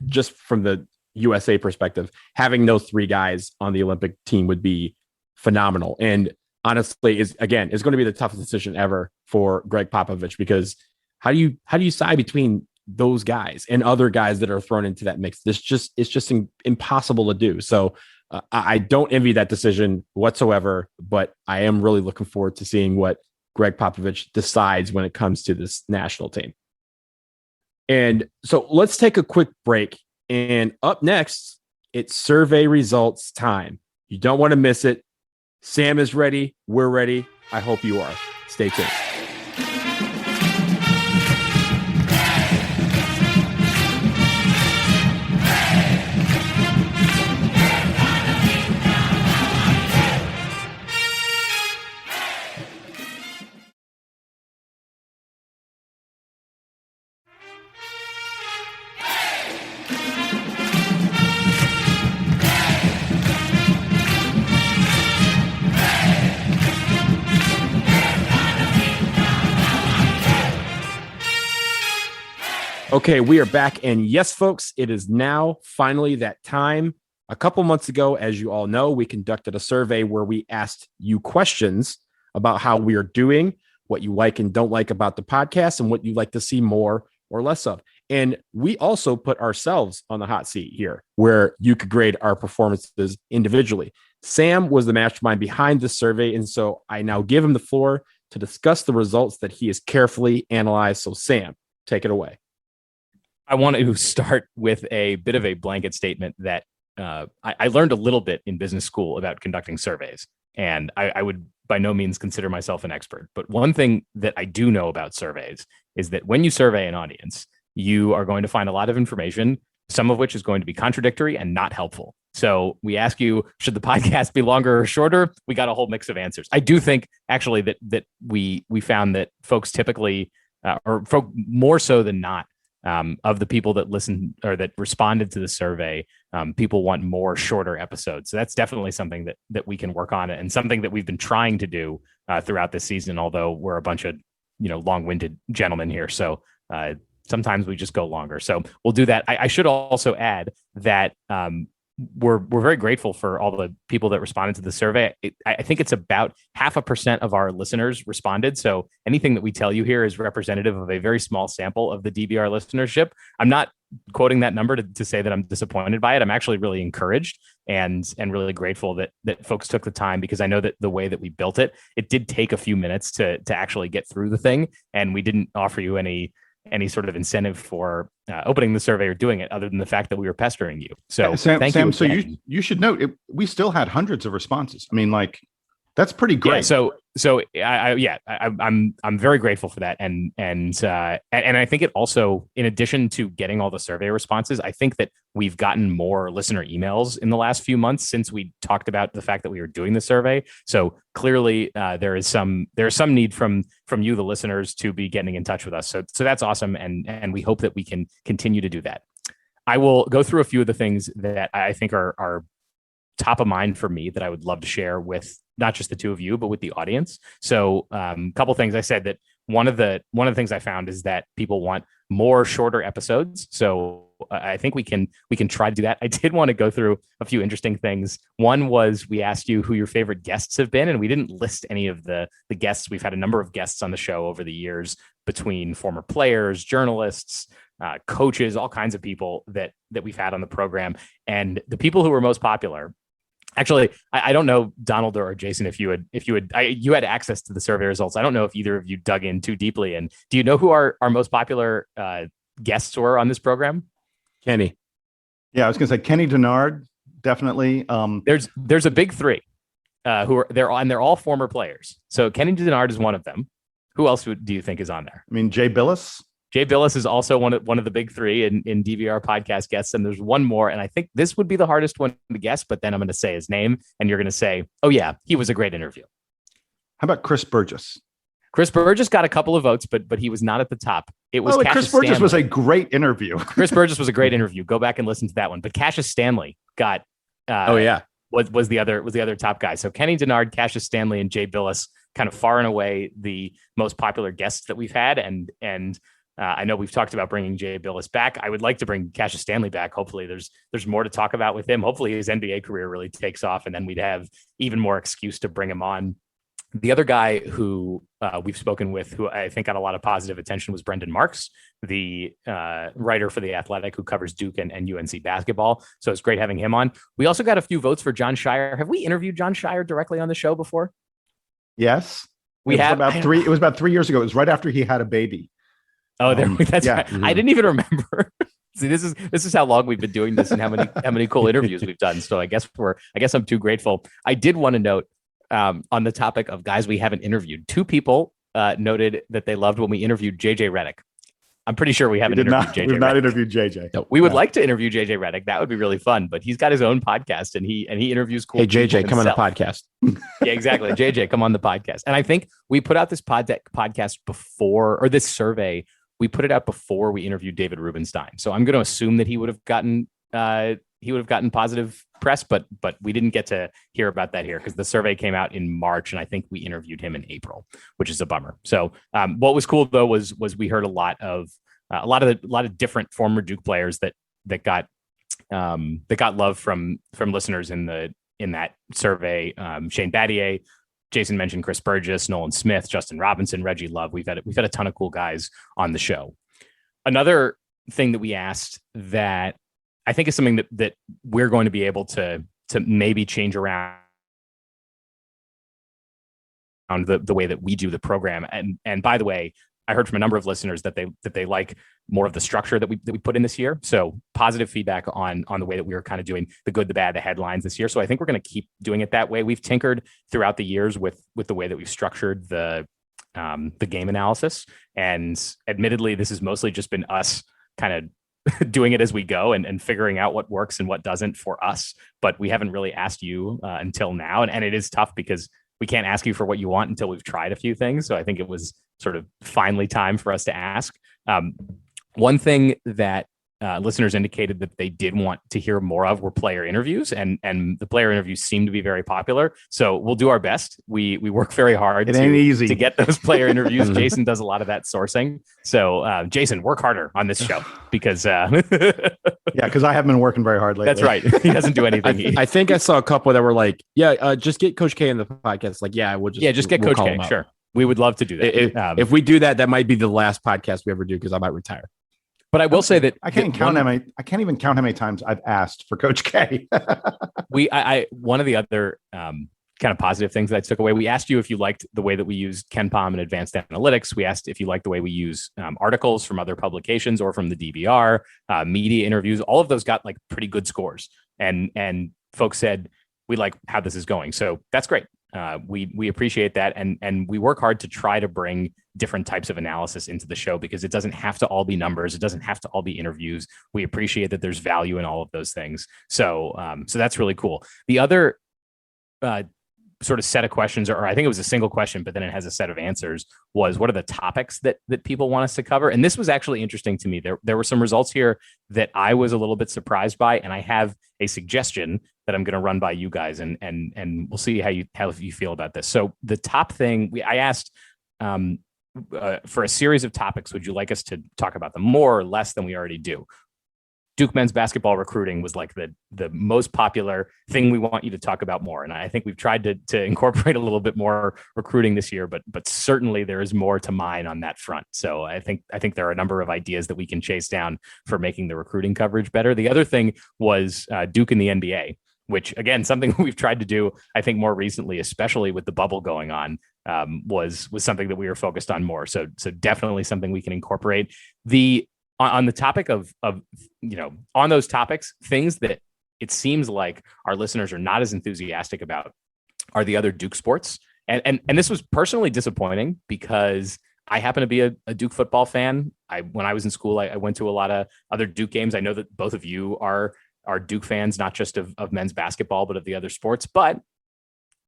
just from the USA perspective, having those three guys on the Olympic team would be phenomenal. And honestly, is going to be the toughest decision ever for Greg Popovich, because how do you decide between those guys and other guys that are thrown into that mix? It's just impossible to do. So I don't envy that decision whatsoever, but I am really looking forward to seeing what Greg Popovich decides when it comes to this national team. And so let's take a quick break. And up next, it's survey results time. You don't want to miss it. Sam is ready. We're ready. I hope you are. Stay tuned. Okay, we are back. And yes, folks, it is now finally that time. A couple months ago, as you all know, we conducted a survey where we asked you questions about how we are doing, what you like and don't like about the podcast, and what you'd like to see more or less of. And we also put ourselves on the hot seat here where you could grade our performances individually. Sam was the mastermind behind this survey. And so I now give him the floor to discuss the results that he has carefully analyzed. So Sam, take it away. I want to start with a bit of a blanket statement that I learned a little bit in business school about conducting surveys, and I would by no means consider myself an expert. But one thing that I do know about surveys is that when you survey an audience, you are going to find a lot of information, some of which is going to be contradictory and not helpful. So we ask you, should the podcast be longer or shorter? We got a whole mix of answers. I do think actually that we found that folks typically, or folk more so than not, of the people that listened or that responded to the survey, people want more shorter episodes. So that's definitely something that we can work on, and something that we've been trying to do throughout this season, although we're a bunch of, long-winded gentlemen here. So sometimes we just go longer. So we'll do that. I should also add that we're very grateful for all the people that responded to the survey. I think it's about 0.5% of our listeners responded. So anything that we tell you here is representative of a very small sample of the DBR listenership. I'm not quoting that number to say that I'm disappointed by it. I'm actually really encouraged and really grateful that folks took the time, because I know that the way that we built it, it did take a few minutes to actually get through the thing. And we didn't offer you any sort of incentive for opening the survey or doing it, other than the fact that we were pestering you. So thank you. So you should note we still had hundreds of responses. I mean, that's pretty great. Yeah, I'm very grateful for that, and I think it also, in addition to getting all the survey responses, I think that we've gotten more listener emails in the last few months since we talked about the fact that we were doing the survey. So clearly, there is some need from you, the listeners, to be getting in touch with us. So that's awesome, and we hope that we can continue to do that. I will go through a few of the things that I think are top of mind for me that I would love to share with not just the two of you, but with the audience. So a couple of things I said that one of the things I found is that people want more shorter episodes. So I think we can try to do that. I did want to go through a few interesting things. One was we asked you who your favorite guests have been, and we didn't list any of the guests. We've had a number of guests on the show over the years, between former players, journalists, coaches, all kinds of people that we've had on the program. And the people who were most popular, actually, I don't know, Donald or Jason, if you had access to the survey results. I don't know if either of you dug in too deeply. And do you know who our most popular guests were on this program? Kenny. Yeah, I was going to say Kenny Denard, definitely. There's a big three they're all former players. So Kenny Denard is one of them. Who else do you think is on there? I mean, Jay Billis. Jay Billis is also one of the big three in DBR podcast guests. And there's one more. And I think this would be the hardest one to guess, but then I'm going to say his name and you're going to say, oh yeah, he was a great interview. How about Chris Burgess? Chris Burgess got a couple of votes, but he was not at the top. It was Chris Burgess was a great interview. Chris Burgess was a great interview. Go back and listen to that one. But Cassius Stanley got, was the other top guy. So Kenny Denard, Cassius Stanley, and Jay Billis, kind of far and away the most popular guests that we've had. And I know we've talked about bringing Jay Billis back. I would like to bring Cassius Stanley back. Hopefully there's more to talk about with him. Hopefully his NBA career really takes off, and then we'd have even more excuse to bring him on. The other guy who we've spoken with, who I think got a lot of positive attention, was Brendan Marks, the writer for The Athletic, who covers Duke and UNC basketball. So it's great having him on. We also got a few votes for John Shire. Have we interviewed John Shire directly on the show before? Yes. It was about 3 years ago. It was right after he had a baby. Oh, that's yeah. right. I didn't even remember. See, this is how long we've been doing this and how many cool interviews we've done. So I guess I'm too grateful. I did want to note on the topic of guys we haven't interviewed, two people noted that they loved when we interviewed JJ Redick. I'm pretty sure we haven't interviewed JJ. We've not interviewed JJ. No, we would like to interview JJ Redick. That would be really fun. But he's got his own podcast and he interviews cool. Hey JJ, come on the podcast. Yeah, exactly. JJ, come on the podcast. And I think we put out this podcast before, or this survey, we put it out before we interviewed David Rubenstein. So I'm going to assume that he would have gotten positive press, but we didn't get to hear about that here because the survey came out in March, and I think we interviewed him in April, which is a bummer. So what was cool though was we heard a lot of a lot of different former Duke players that got love from listeners in that survey. Shane Battier, Jason mentioned Chris Burgess, Nolan Smith, Justin Robinson, Reggie Love. We've had a ton of cool guys on the show. Another thing that we asked that I think is something that we're going to be able to maybe change around the way that we do the program. And by the way, I heard from a number of listeners that they like more of the structure that we put in this year. So positive feedback on the way that we were kind of doing the good, the bad, the headlines this year. So I think we're going to keep doing it that way. We've tinkered throughout the years with the way that we've structured the game analysis. And admittedly, this has mostly just been us kind of doing it as we go and figuring out what works and what doesn't for us. But we haven't really asked you until now. And it is tough because we can't ask you for what you want until we've tried a few things. So I think it was sort of finally time for us to ask. One thing that listeners indicated that they did want to hear more of were player interviews, and the player interviews seem to be very popular. So we'll do our best. We work very hard to get those player interviews. Jason does a lot of that sourcing. So Jason, work harder on this show because because I haven't been working very hard lately. That's right. He doesn't do anything. I think I saw a couple that were like, just get Coach K in the podcast. Like, we'll just get Coach K. Sure. We would love to do that. If we do that, that might be the last podcast we ever do because I might retire. But I will say that I can't even count how many times I've asked for Coach K. One of the other kind of positive things that I took away, we asked you if you liked the way that we use KenPom and advanced analytics. We asked if you liked the way we use articles from other publications or from the DBR, media interviews. All of those got like pretty good scores, and folks said we like how this is going. So that's great. We appreciate that, and we work hard to try to bring different types of analysis into the show because it doesn't have to all be numbers. It doesn't have to all be interviews. We appreciate that there's value in all of those things. So that's really cool. The other sort of set of questions, or I think it was a single question, but then it has a set of answers, was what are the topics that people want us to cover? And this was actually interesting to me. There were some results here that I was a little bit surprised by, and I have a suggestion that I'm going to run by you guys, and we'll see how you feel about this. So the top thing I asked for a series of topics, would you like us to talk about them more or less than we already do? Duke men's basketball recruiting was like the most popular thing we want you to talk about more. And I think we've tried to incorporate a little bit more recruiting this year, but certainly there is more to mine on that front. So I think there are a number of ideas that we can chase down for making the recruiting coverage better. The other thing was Duke in the NBA, which again, something we've tried to do, I think more recently, especially with the bubble going on, was something that we were focused on more. So definitely something we can incorporate. On the topic of on those topics, things that it seems like our listeners are not as enthusiastic about are the other Duke sports. And this was personally disappointing because I happen to be a Duke football fan. When I was in school, I went to a lot of other Duke games. I know that both of you are Duke fans, not just of men's basketball, but of the other sports. But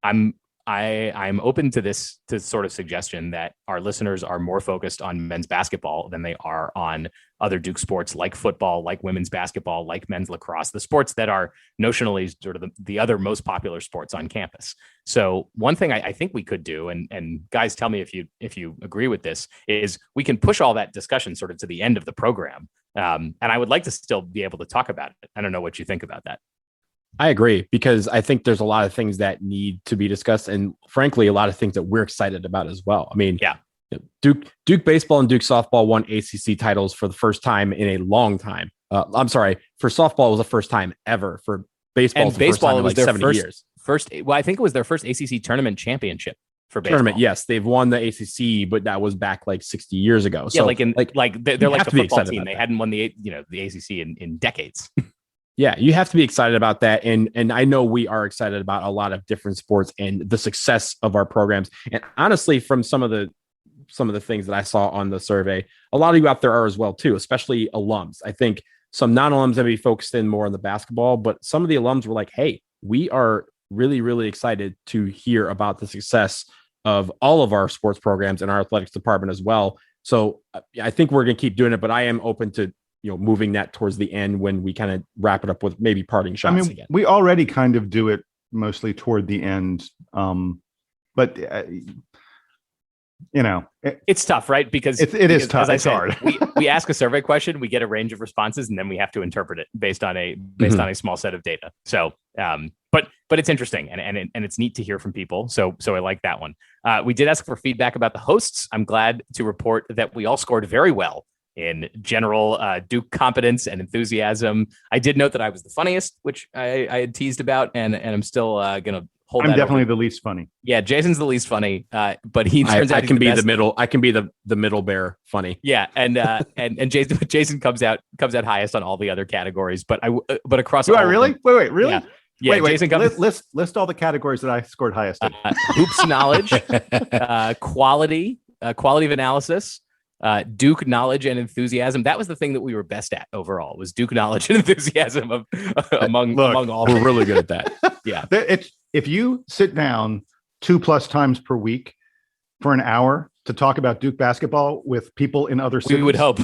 I'm open to this sort of suggestion that our listeners are more focused on men's basketball than they are on other Duke sports like football, like women's basketball, like men's lacrosse, the sports that are notionally sort of the other most popular sports on campus. So one thing I think we could do, and guys, tell me if you agree with this, is we can push all that discussion sort of to the end of the program. And I would like to still be able to talk about it. I don't know what you think about that. I agree, because I think there's a lot of things that need to be discussed, and frankly, a lot of things that we're excited about as well. I mean, Duke baseball and Duke softball won ACC titles for the first time in a long time. I'm sorry, for softball it was the first time ever. For baseball, and baseball, it was their 70 years. I think it was their first ACC tournament championship for baseball. Tournament, yes, they've won the ACC, but that was back like 60 years ago. So they're like the football team. They that. hadn't won the ACC in decades. Yeah, you have to be excited about that. And I know we are excited about a lot of different sports and the success of our programs. And honestly, from some of the things that I saw on the survey, a lot of you out there are as well too, especially alums. I think some non-alums maybe focused in more on the basketball, but some of the alums were like, hey, we are really, really excited to hear about the success of all of our sports programs and our athletics department as well. So I think we're going to keep doing it, but I am open to moving that towards the end when we kind of wrap it up with maybe parting shots again. We already kind of do it mostly toward the end. But It's tough, right? Because it is tough. As I it's said, hard. we ask a survey question, we get a range of responses, and then we have to interpret it based on a small set of data. So, but it's interesting and it's neat to hear from people. So I like that one. We did ask for feedback about the hosts. I'm glad to report that we all scored very well in general Duke competence and enthusiasm. I did note that I was the funniest, which I had teased about, and I'm still gonna hold. I'm that definitely over. the least funny. Yeah, Jason's the least funny, but he turns out I can be best. the middle. I can be the middle bear funny. Yeah, and Jason comes out highest on all the other categories, but across. Do I really? Wait, really? Yeah. Yeah, wait. Jason comes, list all the categories that I scored highest in. Hoops knowledge, quality of analysis, Duke knowledge and enthusiasm. That was the thing that we were best at overall, was Duke knowledge and enthusiasm among all. We're really good at that. Yeah. If you sit down 2+ times per week for an hour to talk about Duke basketball with people in other cities, we would hope.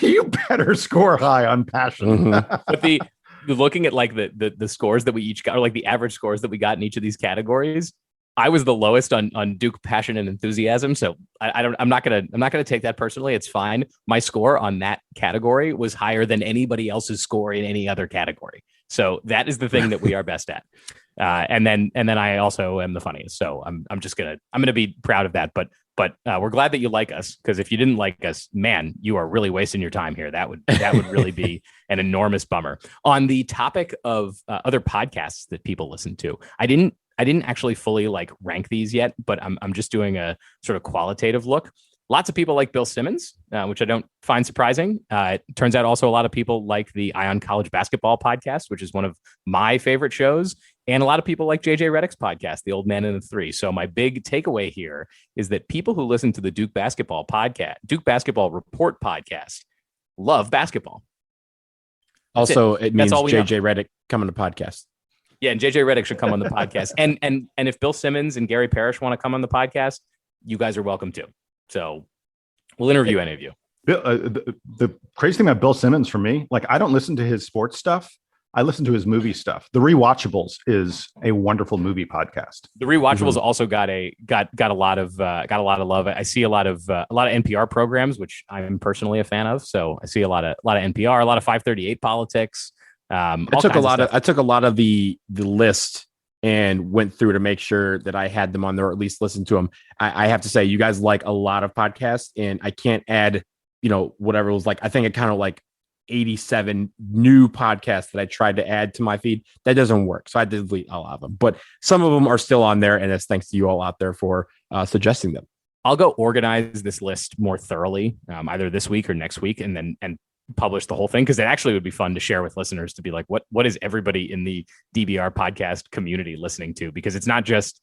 You better score high on passion. But looking at like the scores that we each got, or like the average scores that we got in each of these categories, I was the lowest on Duke passion and enthusiasm. So I'm not gonna take that personally. It's fine. My score on that category was higher than anybody else's score in any other category. So that is the thing that we are best at. And then I also am the funniest. So I'm gonna be proud of that. But we're glad that you like us, because if you didn't like us, man, you are really wasting your time here. That would really be an enormous bummer. On the topic of other podcasts that people listen to, I didn't actually fully like rank these yet, but I'm just doing a sort of qualitative look. Lots of people like Bill Simmons, which I don't find surprising. It turns out also a lot of people like the Eye on College Basketball podcast, which is one of my favorite shows. And a lot of people like JJ Redick's podcast, The Old Man and the Three. So my big takeaway here is that people who listen to the Duke Basketball podcast, Duke Basketball Report podcast, love basketball. Also, it means JJ Redick coming to podcast. Yeah, and JJ Redick should come on the podcast. And if Bill Simmons and Gary Parrish want to come on the podcast, you guys are welcome to. So we'll interview any of you. The crazy thing about Bill Simmons for me, like, I don't listen to his sports stuff. I listen to his movie stuff. The Rewatchables is a wonderful movie podcast. The Rewatchables also got a lot of love. I see a lot of NPR programs, which I'm personally a fan of. So I see a lot of NPR, a lot of 538 politics. I took a lot of the list and went through to make sure that I had them on there, or at least listen to them. I have to say, you guys like a lot of podcasts, and I can't add, whatever it was like. I think it kind of like 87 new podcasts that I tried to add to my feed. That doesn't work. So I did delete a lot of them, but some of them are still on there. And it's thanks to you all out there for suggesting them. I'll go organize this list more thoroughly, either this week or next week, and publish the whole thing, because it actually would be fun to share with listeners, to be like, what is everybody in the DBR podcast community listening to? Because it's not just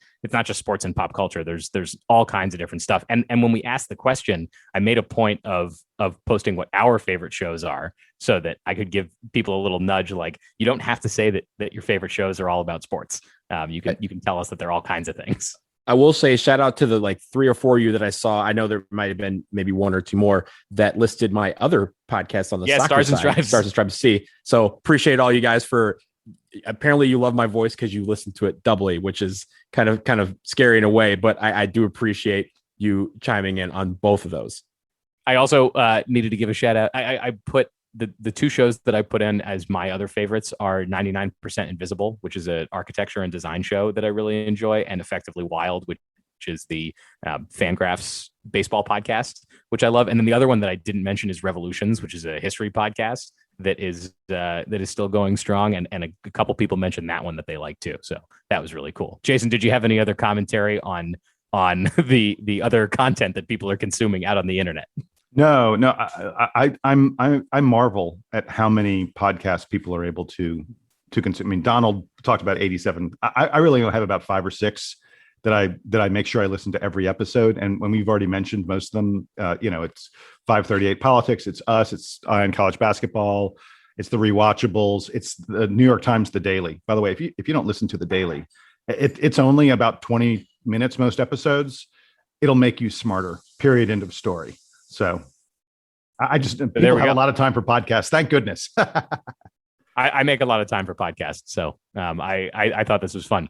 sports and pop culture. There's all kinds of different stuff. And when we asked the question, I made a point of posting what our favorite shows are, so that I could give people a little nudge. Like, you don't have to say that your favorite shows are all about sports. You can tell us that they're all kinds of things. I will say shout out to the like 3 or 4 of you that I saw. I know there might have been maybe 1 or 2 more that listed my other podcast on the soccer Stars and Stripes. Stars and Stripes C. So appreciate all you guys for. Apparently you love my voice because you listen to it doubly, which is kind of scary in a way. But I do appreciate you chiming in on both of those. I also needed to give a shout out. I put the 2 shows that I put in as my other favorites are 99% Invisible, which is an architecture and design show that I really enjoy, and Effectively Wild, which is the Fangraphs baseball podcast, which I love. And then the other one that I didn't mention is Revolutions, which is a history podcast that is still going strong. And a couple people mentioned that one that they like too. So that was really cool. Jason, did you have any other commentary on the other content that people are consuming out on the internet? No. I marvel at how many podcasts people are able to consume. I mean, Donald talked about 87. I really have about 5 or 6 that I make sure I listen to every episode. And when we've already mentioned most of them, it's 538 Politics, it's us, it's Eye on College Basketball, it's the Rewatchables, it's the New York Times, The Daily. By the way, if you don't listen to The Daily, it's only about 20 minutes most episodes. It'll make you smarter. Period. End of story. So I just have a lot of time for podcasts. Thank goodness. I make a lot of time for podcasts. So I thought this was fun.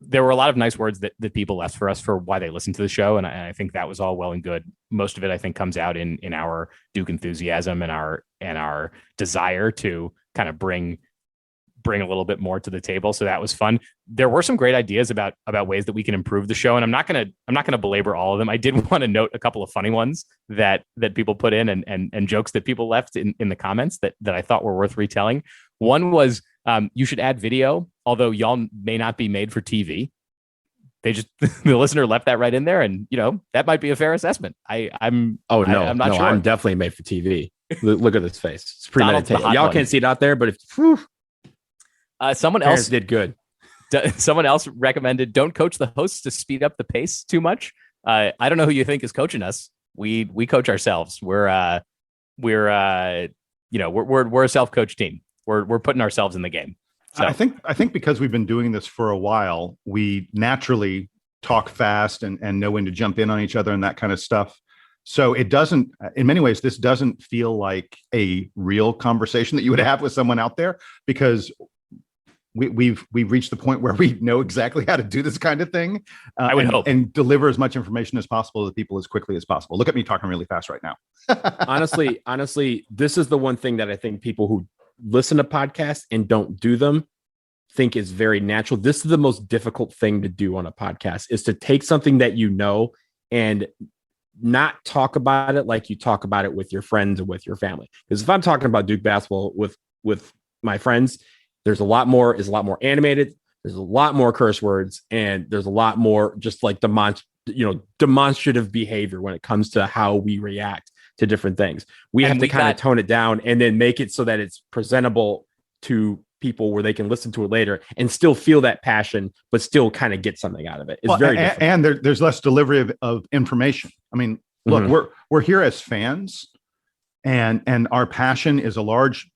there were a lot of nice words that people left for us for why they listened to the show. And I think that was all well and good. Most of it, I think, comes out in our Duke enthusiasm and our desire to kind of bring a little bit more to the table. So that was fun. There were some great ideas about ways that we can improve the show. And I'm not going to belabor all of them. I did want to note a couple of funny ones that people put in and jokes that people left in the comments that I thought were worth retelling. One was, you should add video, although y'all may not be made for TV. They just, the listener left that right in there. And, that might be a fair assessment. I'm not sure. I'm definitely made for TV. Look at this face. It's premeditated. Y'all can't see it out there, but if someone else did good. Someone else recommended, don't coach the hosts to speed up the pace too much. I don't know who you think is coaching us. We coach ourselves. We're a self-coach team. We're putting ourselves in the game. So. I think because we've been doing this for a while, we naturally talk fast and know when to jump in on each other and that kind of stuff. So it doesn't, in many ways, this doesn't feel like a real conversation that you would have with someone out there, because we've reached the point where we know exactly how to do this kind of thing. I would hope, and deliver as much information as possible to people as quickly as possible. Look at me talking really fast right now. honestly, this is the one thing that I think people who listen to podcasts and don't do them think is very natural. This is the most difficult thing to do on a podcast, is to take something that and not talk about it like you talk about it with your friends or with your family. Because if I'm talking about Duke basketball with my friends, there's a lot more animated. There's a lot more curse words, and there's a lot more just like demonstrative behavior when it comes to how we react to different things. We have to kind of tone it down and then make it so that it's presentable to people where they can listen to it later and still feel that passion, but still kind of get something out of it. It's very difficult. And there's less delivery of information. I mean, look, we're here as fans. And our passion is a large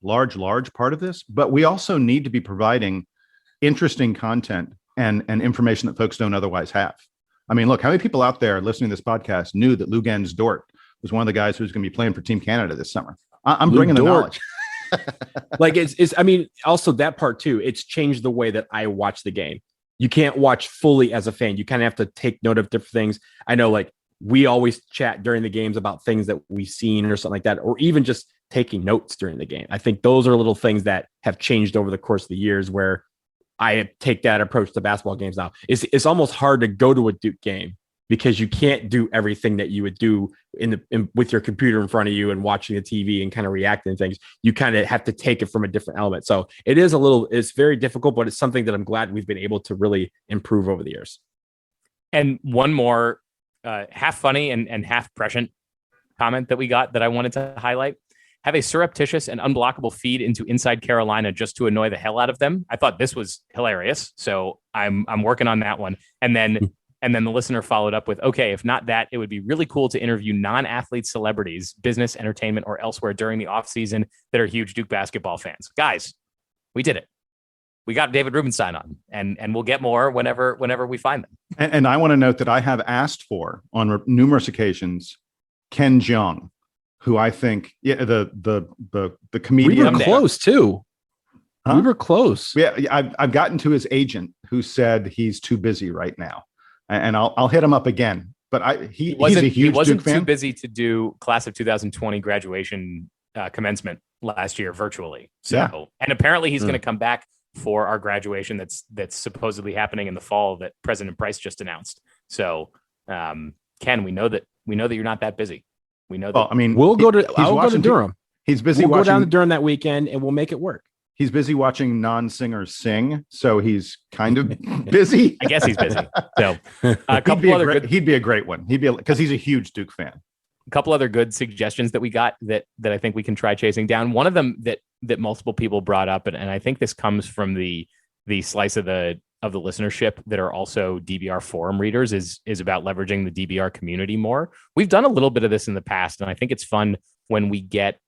part of this, but we also need to be providing interesting content and information that folks don't otherwise have. I mean, look, how many people out there listening to this podcast knew that Luguentz Dort was one of the guys who's going to be playing for Team Canada this summer? I'm bringing the knowledge. Like I mean, also that part too, it's changed the way that I watch the game. You can't watch fully as a fan. You kind of have to take note of different things. I know, like, we always chat during the games about things that we've seen or something like that, or even just taking notes during the game. I think those are little things that have changed over the course of the years, where I take that approach to basketball games now. It's almost hard to go to a Duke game because you can't do everything that you would do with your computer in front of you and watching the TV and kind of reacting to things. You kind of have to take it from a different element. So it's very difficult, but it's something that I'm glad we've been able to really improve over the years. And one more half funny and half prescient comment that we got that I wanted to highlight: have a surreptitious and unblockable feed into Inside Carolina just to annoy the hell out of them. I thought this was hilarious, so I'm working on that one. And then the listener followed up with, okay, if not that, it would be really cool to interview non-athlete celebrities, business, entertainment, or elsewhere during the off season that are huge Duke basketball fans. Guys, we did it. We got David Rubenstein on, and we'll get more whenever we find them. And I want to note that I have asked for on numerous occasions Ken Jeong, who I think, the comedian. We were close too. Huh? We were close. Yeah, I've gotten to his agent, who said he's too busy right now, and I'll hit him up again. But he's a huge he wasn't Duke fan. Too busy to do class of 2020 graduation commencement last year virtually. So and apparently he's going to come back for our graduation that's supposedly happening in the fall that President Price just announced. So, Ken, we know that you're not that busy. We know that. Well, I mean, I'll go to Durham. He's busy. We'll go down to Durham that weekend and we'll make it work. He's busy watching non-singers sing, so he's kind of busy. I guess he's busy. So, a couple other he'd be a great one. Because he's a huge Duke fan. A couple other good suggestions that we got that I think we can try chasing down. One of them that multiple people brought up, and I think this comes from the slice of the listenership that are also DBR forum readers, is about leveraging the DBR community more. We've done a little bit of this in the past, and I think it's fun when we get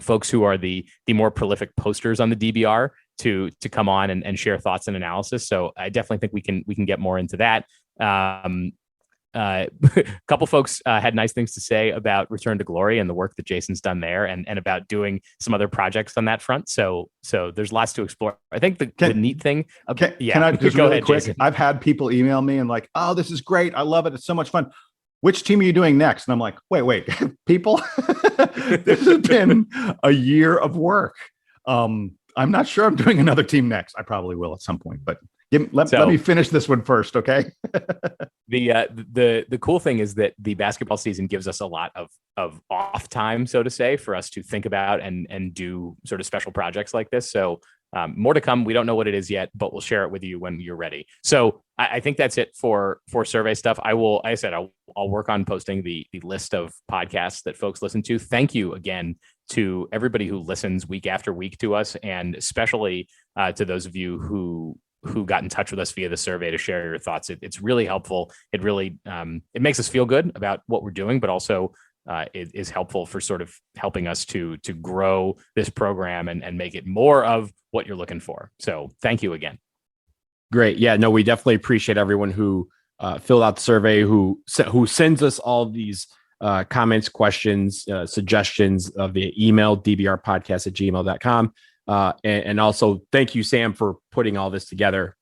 folks who are the more prolific posters on the DBR to come on and share thoughts and analysis. So I definitely think we can get more into that. a couple folks had nice things to say about Return to Glory and the work that Jason's done there, and about doing some other projects on that front. So there's lots to explore. I think the neat thing. Can I just go really ahead, quick? Jason. I've had people email me and like, oh, this is great. I love it. It's so much fun. Which team are you doing next? And I'm like, wait, people, this has been a year of work. I'm not sure I'm doing another team next. I probably will at some point, but let me finish this one first. Okay. The cool thing is that the basketball season gives us a lot of off time, so to say, for us to think about and do sort of special projects like this. So more to come. We don't know what it is yet, but we'll share it with you when you're ready. So I think that's it for survey stuff. I'll work on posting the list of podcasts that folks listen to. Thank you again to everybody who listens week after week to us, and especially to those of you who got in touch with us via the survey to share your thoughts. It's really helpful. It really it makes us feel good about what we're doing, but also it is helpful for sort of helping us to grow this program and make it more of what you're looking for. So thank you again. Great. Yeah, no, we definitely appreciate everyone who filled out the survey, who sends us all these comments, questions, suggestions via email, dbrpodcast@gmail.com. And also thank you, Sam, for putting all this together,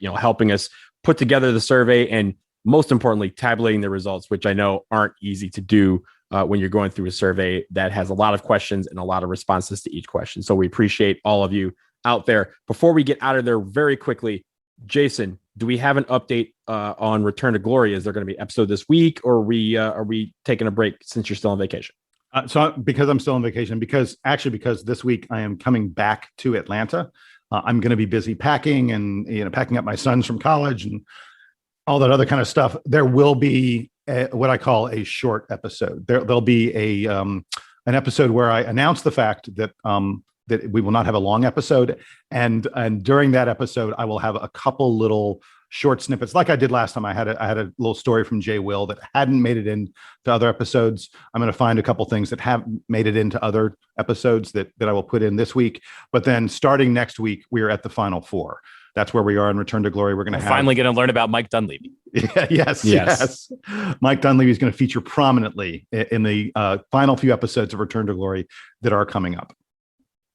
helping us put together the survey, and most importantly, tabulating the results, which I know aren't easy to do when you're going through a survey that has a lot of questions and a lot of responses to each question. So we appreciate all of you out there. Before we get out of there very quickly, Jason, do we have an update on Return to Glory? Is there going to be an episode this week, or are we taking a break since you're still on vacation? So because I'm still on vacation, because this week I am coming back to Atlanta. I'm going to be busy packing and packing up my sons from college and all that other kind of stuff. There will be what I call a short episode. There'll be an episode where I announce the fact that that we will not have a long episode, and during that episode I will have a couple little short snippets, like I did last time. I had a little story from Jay Will that hadn't made it into other episodes. I'm going to find a couple things that have made it into other episodes that I will put in this week. But then starting next week, we are at the Final Four. That's where we are in Return to Glory. We're going to finally going to learn about Mike Dunleavy. Yes. Mike Dunleavy is going to feature prominently in the final few episodes of Return to Glory that are coming up.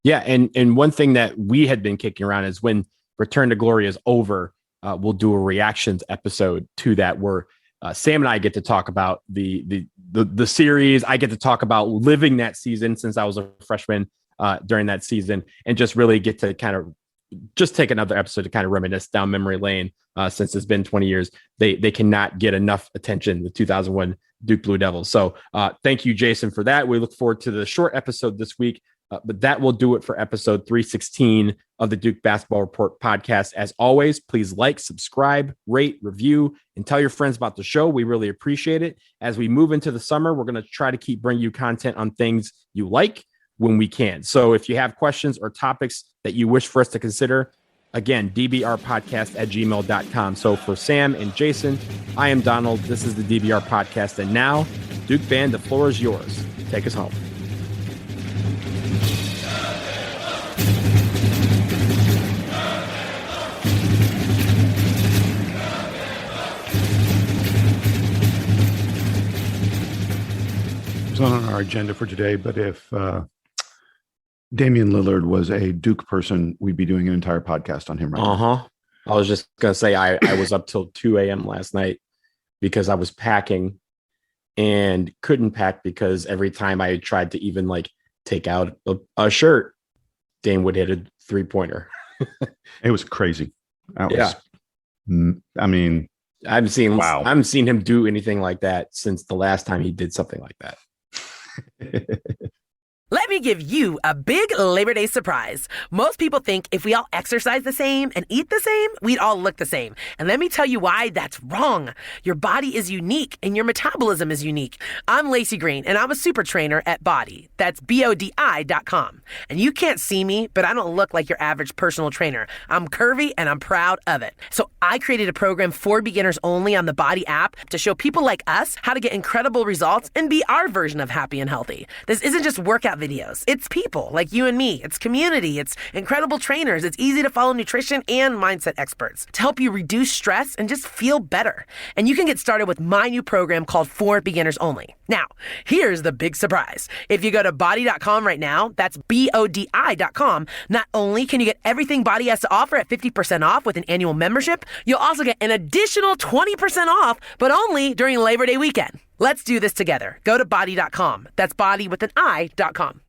Yeah, and one thing that we had been kicking around is when Return to Glory is over, we'll do a reactions episode to that, where Sam and I get to talk about the series. I get to talk about living that season since I was a freshman during that season, and just really get to kind of just take another episode to kind of reminisce down memory lane since it's been 20 years. They cannot get enough attention, the 2001 Duke Blue Devils. So thank you, Jason, for that. We look forward to the short episode this week. But that will do it for episode 316 of the Duke Basketball Report podcast. As always, please like, subscribe, rate, review, and tell your friends about the show. We really appreciate it. As we move into the summer, we're going to try to keep bringing you content on things you like when we can. So if you have questions or topics that you wish for us to consider, again, dbrpodcast@gmail.com. So for Sam and Jason, I am Donald. This is the DBR Podcast. And now, Duke Band, the floor is yours. Take us home. It's not on our agenda for today, but if Damian Lillard was a Duke person, we'd be doing an entire podcast on him right now. I was just going to say, I was up till 2 a.m. last night because I was packing and couldn't pack because every time I tried to even take out a shirt, Dame would hit a 3-pointer. It was crazy. I mean, I haven't seen him do anything like that since the last time he did something like that. Let me give you a big Labor Day surprise. Most people think if we all exercise the same and eat the same, we'd all look the same. And let me tell you why that's wrong. Your body is unique and your metabolism is unique. I'm Lacey Green and I'm a super trainer at Body. That's BODI.com. And you can't see me, but I don't look like your average personal trainer. I'm curvy and I'm proud of it. So I created a program for beginners only on the Body app to show people like us how to get incredible results and be our version of happy and healthy. This isn't just workout videos. It's people like you and me. It's community. It's incredible trainers. It's easy to follow nutrition and mindset experts to help you reduce stress and just feel better. And you can get started with my new program called For Beginners Only. Now, here's the big surprise. If you go to body.com right now, that's BODI.com, not only can you get everything Body has to offer at 50% off with an annual membership, you'll also get an additional 20% off, but only during Labor Day weekend. Let's do this together. Go to body.com. That's body with an I.com.